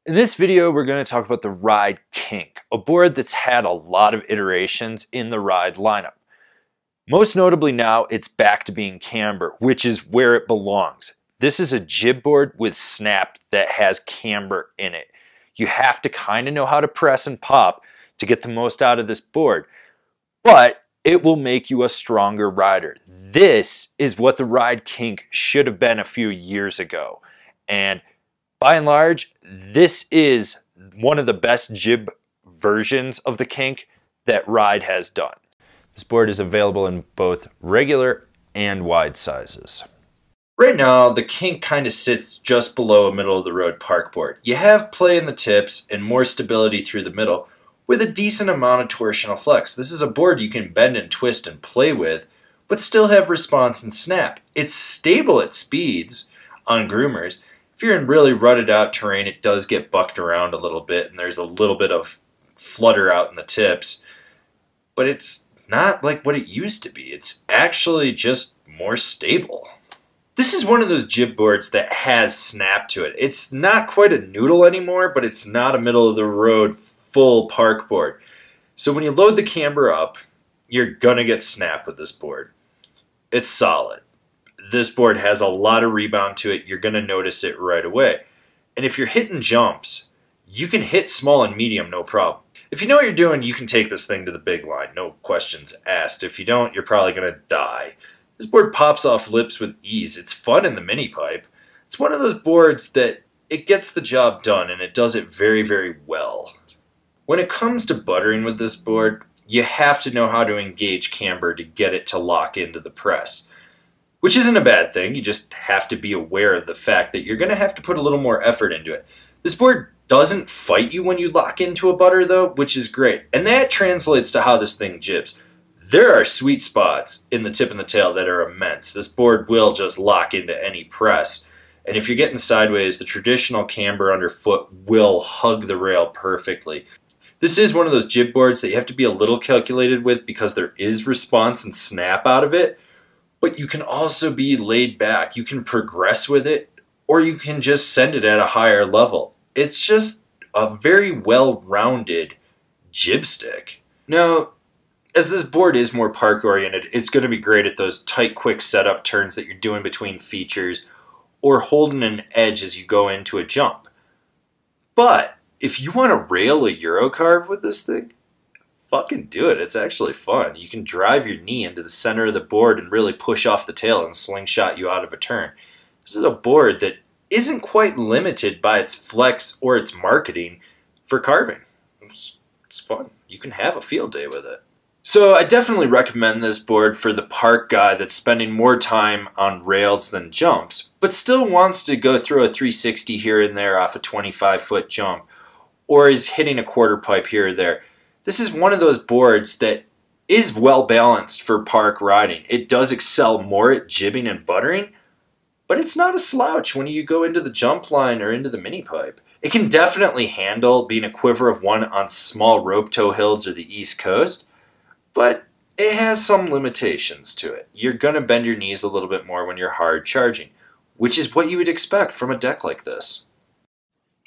In this video, we're going to talk about the Ride Kink, a board that's had a lot of iterations in the Ride lineup. Most notably now, it's back to being camber, which is where it belongs. This is a jib board with snap that has camber in it. You have to kind of know how to press and pop to get the most out of this board, but it will make you a stronger rider. This is what the Ride Kink should have been a few years ago. And by and large, this is one of the best jib versions of the Kink that Ride has done. This board is available in both regular and wide sizes. Right now, the Kink kind of sits just below a middle-of-the-road park board. You have play in the tips and more stability through the middle with a decent amount of torsional flex. This is a board you can bend and twist and play with, but still have response and snap. It's stable at speeds on Groomers. If you're in really rutted out terrain, it does get bucked around a little bit and there's a little bit of flutter out in the tips, but it's not like what it used to be. It's actually just more stable. This is one of those jib boards that has snap to it. It's not quite a noodle anymore, but it's not a middle-of-the-road full park board. So when you load the camber up, you're gonna get snap with this board. It's solid. This board has a lot of rebound to it. You're gonna notice it right away. And if you're hitting jumps, you can hit small and medium, no problem. If you know what you're doing, you can take this thing to the big line, no questions asked. If you don't, you're probably gonna die. This board pops off lips with ease. It's fun in the mini pipe. It's one of those boards that it gets the job done and it does it very, very well. When it comes to buttering with this board, you have to know how to engage camber to get it to lock into the press. Which isn't a bad thing, you just have to be aware of the fact that you're going to have to put a little more effort into it. This board doesn't fight you when you lock into a butter though, which is great. And that translates to how this thing jibs. There are sweet spots in the tip and the tail that are immense. This board will just lock into any press. And if you're getting sideways, the traditional camber underfoot will hug the rail perfectly. This is one of those jib boards that you have to be a little calculated with because there is response and snap out of it. But you can also be laid back. You can progress with it, or you can just send it at a higher level. It's just a very well-rounded jib stick. Now, as this board is more park-oriented, it's going to be great at those tight, quick setup turns that you're doing between features, or holding an edge as you go into a jump. But if you want to rail a Eurocarve with this thing, fucking do it. It's actually fun. You can drive your knee into the center of the board and really push off the tail and slingshot you out of a turn. This is a board that isn't quite limited by its flex or its marketing for carving. It's fun. You can have a field day with it. So I definitely recommend this board for the park guy that's spending more time on rails than jumps, but still wants to go through a 360 here and there off a 25-foot jump, or is hitting a quarter pipe here or there. This is one of those boards that is well balanced for park riding. It does excel more at jibbing and buttering, but it's not a slouch when you go into the jump line or into the mini pipe. It can definitely handle being a quiver of one on small rope tow hills or the East Coast, but it has some limitations to it. You're going to bend your knees a little bit more when you're hard charging, which is what you would expect from a deck like this.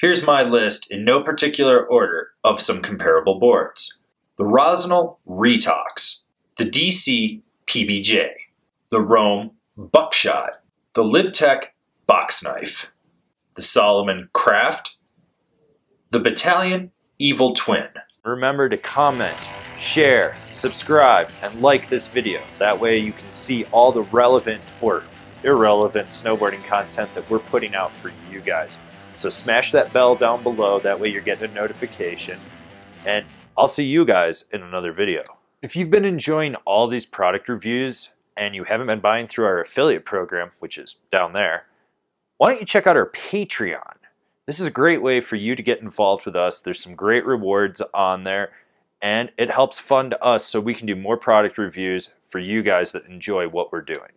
Here's my list, in no particular order, of some comparable boards. The Rosnell Retox, the DC PBJ, the Rome Buckshot, the Libtech Box Knife, the Solomon Craft, the Battalion Evil Twin. Remember to comment, share, subscribe, and like this video. That way you can see all the relevant or irrelevant snowboarding content that we're putting out for you guys. So smash that bell down below, that way you're getting a notification, and I'll see you guys in another video. If you've been enjoying all these product reviews and you haven't been buying through our affiliate program, which is down there, why don't you check out our Patreon? This is a great way for you to get involved with us. There's some great rewards on there, and it helps fund us so we can do more product reviews for you guys that enjoy what we're doing.